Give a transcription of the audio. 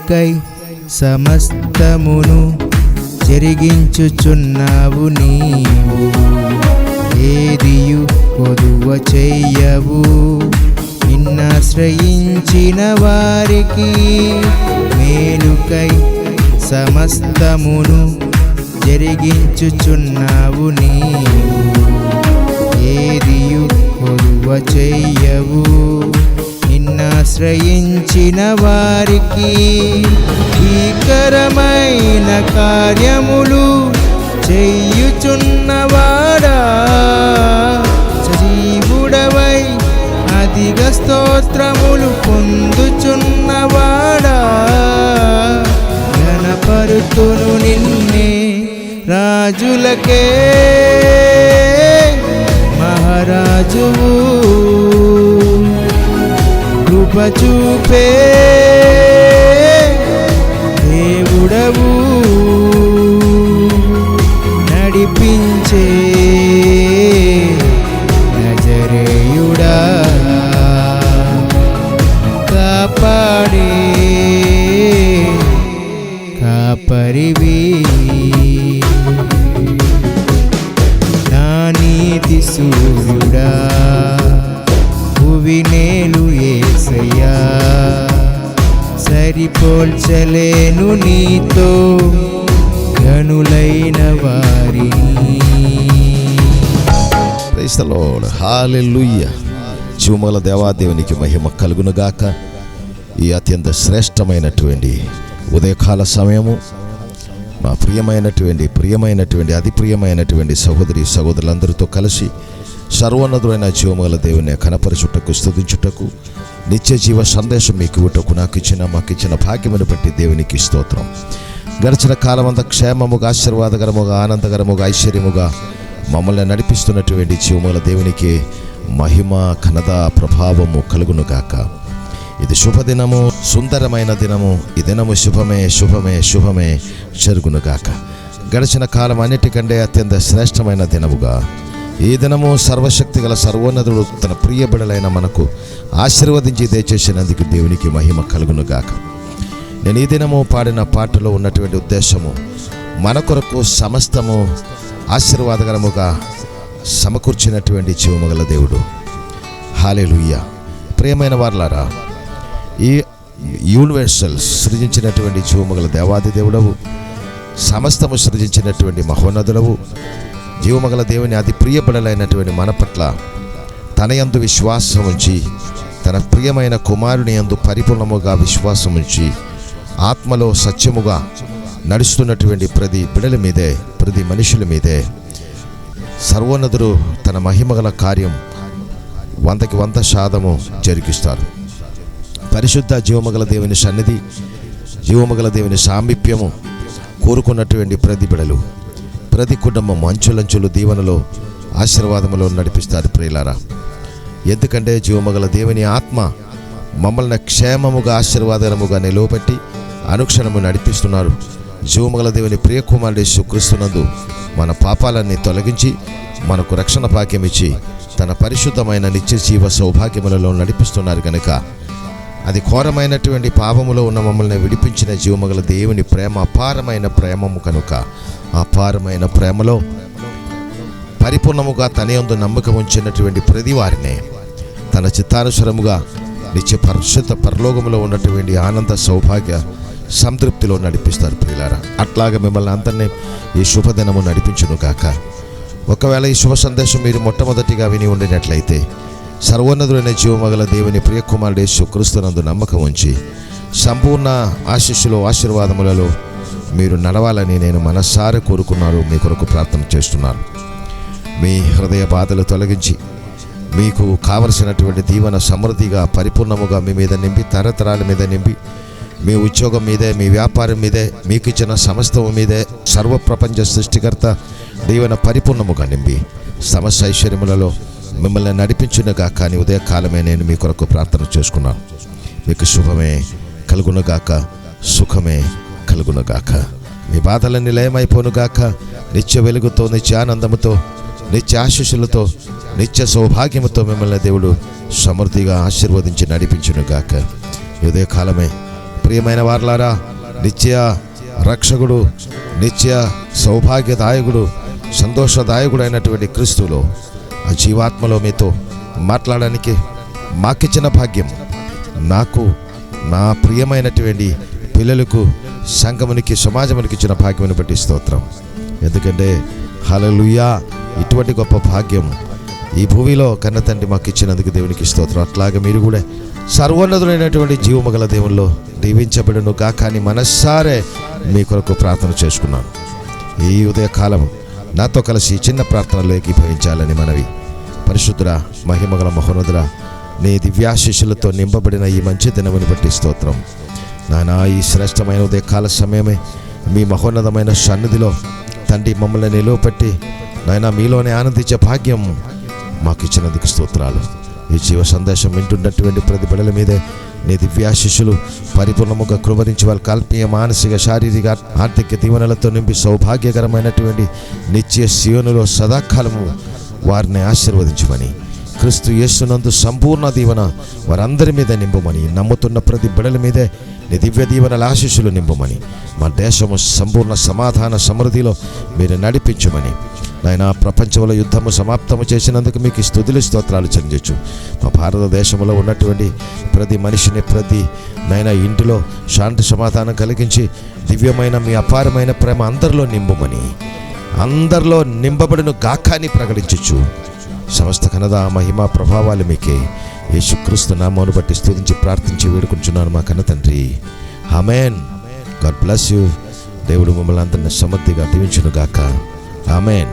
మేలుకై సమస్తమును జరిగించుచున్నావు నీవు. ఏదియు కొదువ చెయ్యవు నిన్నాశ్రయించిన వారికి. మేలుకై సమస్తమును జరిగించుచున్నావు నీవు. ఏదియు కొదువ చెయ్యవు నిన్నాశ్రయించిన వారికి. భీకరమైన కార్యములు చెయ్యుచున్నవాడా, సజీవుడవై అధిక స్తోత్రములు పొందుచున్నవాడా, ఘనపరుతును నిన్నే రాజులకే మహారాజువు. కృప చూపే దేవుడవు, నడిపించే నజరేయుడా, కాపాడే కాపరివి. నా నీతి సూర్యుడా, భువినేలు యేసయ్యా, సరిపోల్చలేను నీతో ఘనులైన వారిని. ప్రైజ్ ది లార్డ్, హల్లెలూయా. జీవముగల దేవాదేవునికి మహిమ కలుగునుగాక. ఈ అత్యంత శ్రేష్టమైనటువంటి ఉదయకాల సమయము మా ప్రియమైనటువంటి అతి ప్రియమైనటువంటి సహోదరి సహోదరులందరితో కలిసి సర్వోన్నతుడైన జీవముగల దేవుని కనపరచుటకు, స్తుతించుటకు, నిత్య జీవ సందేశం మీకు ఇవ్వటకు మాకు ఇచ్చిన భాగ్యమును బట్టి దేవునికి స్తోత్రం. గడిచిన కాలమంతా క్షేమముగా, ఆశీర్వాదకరముగా, ఆనందకరముగా, ఐశ్వర్యముగా మమ్మల్ని నడిపిస్తున్నటువంటి జీవముగల దేవునికి మహిమ, ఘనత, ప్రభావము కలుగునుగాక. ఇది శుభదినము, సుందరమైన దినము. ఈ దినము శుభమే జరుగునుగాక. గడిచిన కాలం అన్నిటికంటే అత్యంత శ్రేష్టమైన దినముగా ఈ దినము సర్వశక్తి గల సర్వోన్నతుడు తన ప్రియ బిడ్డలైన మనకు ఆశీర్వదించి దయచేసినందుకు దేవునికి మహిమ కలుగునుగాక. నేను ఈ దినము పాడిన పాటలో ఉన్నటువంటి ఉద్దేశము, మన కొరకు సమస్తము ఆశీర్వాదకరముగా సమకూర్చినటువంటి జీవముగల దేవుడు. హల్లెలూయా. ప్రియమైన వారలారా, ఈ యూనివర్సల్ సృజించినటువంటి జీవముగల దేవాది దేవుడవు, సమస్తము సృజించినటువంటి మహోన్నతుడవు, జీవముగల దేవుని అతి ప్రియబడలైనటువంటి మన పట్ల తన యందు విశ్వాసం ఉంచి, తన ప్రియమైన కుమారుని యందు పరిపూర్ణముగా విశ్వాసం ఉంచి, ఆత్మలో సత్యముగా నడుస్తున్నటువంటి ప్రతి బిడల మీదే, ప్రతి మనుషుల మీదే సర్వోన్నతుడు తన మహిమగల కార్యం 100% జరిగిస్తారు. పరిశుద్ధ జీవముగల దేవుని సన్నిధి, జీవముగల దేవుని సామీప్యము కోరుకున్నటువంటి ప్రతి బిడలు, ప్రతి కుటుంబం అంచులంచులు దీవెనలో, ఆశీర్వాదములో నడిపిస్తారు ప్రియులారా. ఎందుకంటే జీవముగల దేవుని ఆత్మ మమ్మల్ని క్షేమముగా, ఆశీర్వాదముగా నిలువబెట్టి అనుక్షణము నడిపిస్తున్నారు. జీవముగల దేవుని ప్రియ కుమారుడు యేసుక్రీస్తునందు మన పాపాలన్నీ తొలగించి మనకు రక్షణ భాగ్యం ఇచ్చి తన పరిశుద్ధమైన నిత్య జీవ సౌభాగ్యములలో నడిపిస్తున్నారు కనుక, అది ఘోరమైనటువంటి పాపములో ఉన్న మమ్మల్ని విడిపించిన జీవముగల దేవుని ప్రేమ అపారమైన ప్రేమము కనుక, అపారమైన ప్రేమలో పరిపూర్ణముగా తన యందు నమ్మకం ఉంచినటువంటి ప్రతి వారిని తన చిత్తానుసారముగా నిత్య పరిశుద్ధ పరలోకములో ఉన్నటువంటి ఆనంద సౌభాగ్య సంతృప్తిలో నడిపిస్తారు ప్రియులారా. అట్లాగా మిమ్మల్ని అందరినీ ఈ శుభదినము నడిపించును గాక. ఒకవేళ ఈ శుభ సందేశం మీరు మొట్టమొదటిగా విని ఉండినట్లయితే, సర్వోన్నతుడైన జీవముగల దేవుని ప్రియ కుమారుడు యేసుక్రీస్తునందు నమ్మకం ఉంచి సంపూర్ణ ఆశీస్సులు, ఆశీర్వాదములలో మీరు నడవాలని నేను మనసారా కోరుకున్నారు. మీ కొరకు ప్రార్థన చేస్తున్నాను. మీ హృదయ బాధలు తొలగించి మీకు కావలసినటువంటి దీవెన సమృద్ధిగా, పరిపూర్ణముగా మీ మీద నింపి, తరతరాల మీద నింపి, మీ ఉద్యోగం మీదే, మీ వ్యాపారం మీదే, మీకు ఇచ్చిన సమస్తము మీదే సర్వప్రపంచ సృష్టికర్త దీవెన పరిపూర్ణముగా నింపి సమస్త ఐశ్వర్యములలో మిమ్మల్ని నడిపించునుగా. కానీ ఉదయకాలమే నేను మీ కొరకు ప్రార్థన చేసుకున్నాను. మీకు శుభమే కలుగునుగాక, సుఖమే కలుగునుగాక. మీ బాధలన్నీ లయమైపోనుగాక. నిత్య వెలుగుతో, నిత్య ఆనందముతో, నిత్య ఆశీస్సులతో, నిత్య సౌభాగ్యముతో మిమ్మల్ని దేవుడు సమృద్ధిగా ఆశీర్వదించి నడిపించునుగాక. ఉదయకాలమే ప్రియమైన వారలారా, నిత్య రక్షకుడు, నిత్య సౌభాగ్యదాయకుడు, సంతోషదాయకుడు అయినటువంటి క్రీస్తులో ఆ జీవాత్మలో మీతో మాట్లాడడానికి మాకిచ్చిన భాగ్యం, నాకు నా ప్రియమైనటువంటి పిల్లలకు, సంఘమునికి, సమాజమునికి ఇచ్చిన భాగ్యమును బట్టి స్తోత్రం. ఎందుకంటే హల్లెలూయా, ఇటువంటి గొప్ప భాగ్యం ఈ భూమిలో కన్న తండ్రి మాకు ఇచ్చినందుకు దేవునికి స్తోత్రం. అట్లాగే మీరు కూడా సర్వోన్నతులైనటువంటి జీవమగల దేవుల్లో దీవించబడును గాక అని మనస్సారే మీ కొరకు ప్రార్థన చేసుకున్నాను. ఈ ఉదయకాలం నాతో కలిసి చిన్న ప్రార్థనలో ఏకీభవించాలని మనవి. పరిశుద్ధుడా, మహిమగల మహోన్నతుడా, నీ దివ్యాశిష్యులతో నింపబడిన ఈ మంచి దినమును బట్టి స్తోత్రం. నానా, ఈ శ్రేష్టమైన ఉదయకాల సమయమే మీ మహోన్నతమైన సన్నిధిలో తండ్రి మమ్మల్ని నిలువపెట్టి నాయన మీలోనే ఆనందించే భాగ్యం మాకు ఇచ్చినందుకు స్తోత్రాలు. ఈ జీవ సందేశం వింటున్నటువంటి ప్రతి బిడ్డల మీదే నీ దివ్యాశిష్యులు పరిపూర్ణముగా కృపరించి వాళ్ళ ఆత్మీయ, మానసిక, శారీరక, ఆర్థిక దీవెనలతో నింపి సౌభాగ్యకరమైనటువంటి నిత్య సీయోనులో సదాకాలము వారిని ఆశీర్వదించమని, క్రీస్తు యేసునందు సంపూర్ణ దీవెన వారందరి మీద నింపమని, నమ్ముతున్న ప్రతి బిడ్డల మీదే నీ దివ్య దీవెనల ఆశీస్సులు నింపమని, మా దేశము సంపూర్ణ సమాధాన సమృద్ధిలో మీరు నడిపించమని, నాయన ప్రపంచంలో యుద్ధము సమాప్తము చేసినందుకు మీకు స్తుతులు స్తోత్రాలు చెల్లించు. మా భారతదేశంలో ఉన్నటువంటి ప్రతి మనిషిని, ప్రతి నాయన ఇంటిలో శాంతి సమాధానం కలిగించి దివ్యమైన మీ అపారమైన ప్రేమ అందరిలో నింపమని, అందరిలో నింపబడిన గాకాన్ని ప్రకటించచ్చు. సమస్త ఘనత, మహిమ, ప్రభావాలు మీకే. యేసుక్రీస్తు నామమును బట్టి స్తుతించి ప్రార్థించి వేడుకుంటున్నాను మా కన్న తండ్రి. ఆమేన్. God bless you. దేవుడు మమ్మల్ని అందరిని సమృద్ధిగా దీవించును గాక. ఆమేన్.